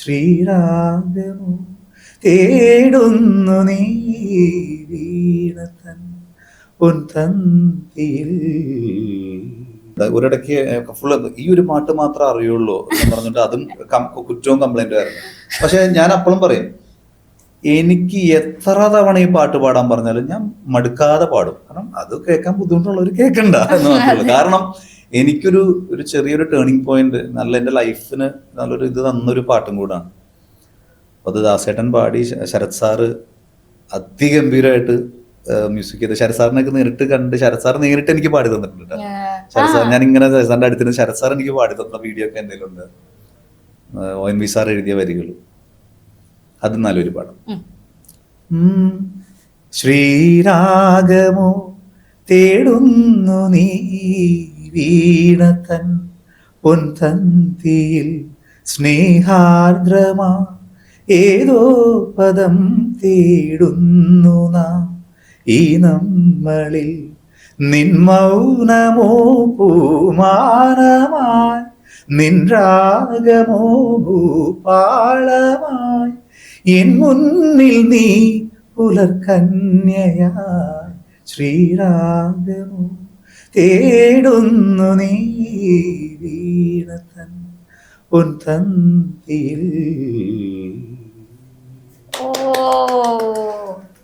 ശ്രീരാഗമോ തേടുന്നു നീ വീണതൻ പൊൻതന്തിയിൽ. ഒരിടയ്ക്ക് ഫുള്ള് ഈ ഒരു പാട്ട് മാത്രമേ അറിയുള്ളൂ എന്ന് പറഞ്ഞിട്ട് അതും കുറ്റവും കംപ്ലൈന്റ് ആയിരുന്നു. പക്ഷെ ഞാൻ അപ്പോഴും പറയും, എനിക്ക് എത്ര തവണ ഈ പാട്ട് പാടാൻ പറഞ്ഞാലും ഞാൻ മടുക്കാതെ പാടും. കാരണം അത് കേൾക്കാൻ ബുദ്ധിമുട്ടുള്ളവർ കേൾക്കണ്ട എന്ന് മാത്രമേ. കാരണം എനിക്കൊരു ചെറിയൊരു ടേണിംഗ് പോയിന്റ്, നല്ല എൻ്റെ ലൈഫിന് നല്ലൊരു ഇത് തന്നൊരു പാട്ടും കൂടാണ്. അപ്പൊ അത് ദാസേട്ടൻ പാടി, ശരത് സാറ് അതിഗംഭീരമായിട്ട് മ്യൂസിക് ചെയ്ത്, ശരത് സാറിനൊക്കെ നേരിട്ട് കണ്ട്, ശരത് സാർ നേരിട്ട് എനിക്ക് പാടി തന്നിട്ടുണ്ട്. ശരത് സാർ, ഞാൻ ഇങ്ങനെ ശരത് സാറിന്റെ അടുത്ത് ശരത് സാർ എനിക്ക് പാടി തന്ന വീഡിയോ ഒക്കെ എന്തെങ്കിലും ഉണ്ട്. ONV സാർ എഴുതിയ വരികൾ, അത് നല്ലൊരു പാടം. ശ്രീരാഗമോ തേടുന്നു നീ വീണതൻ പൊൻതന്തിയിൽ, സ്നേഹാർദ്രമാ ഏതോ പദം തേടുന്നു നാം ഈ നമ്മളിൽ. നിൻ മൗനമോ പൂമാനമായി, നിൻ രാഗമോ ഭൂപാളമായി, എൻ മുന്നിൽ നീ പുലർകന്യയായി. ശ്രീരാഗമോ തേടുന്നു നീ വീണതൻ പൊൻതന്തിയിൽ.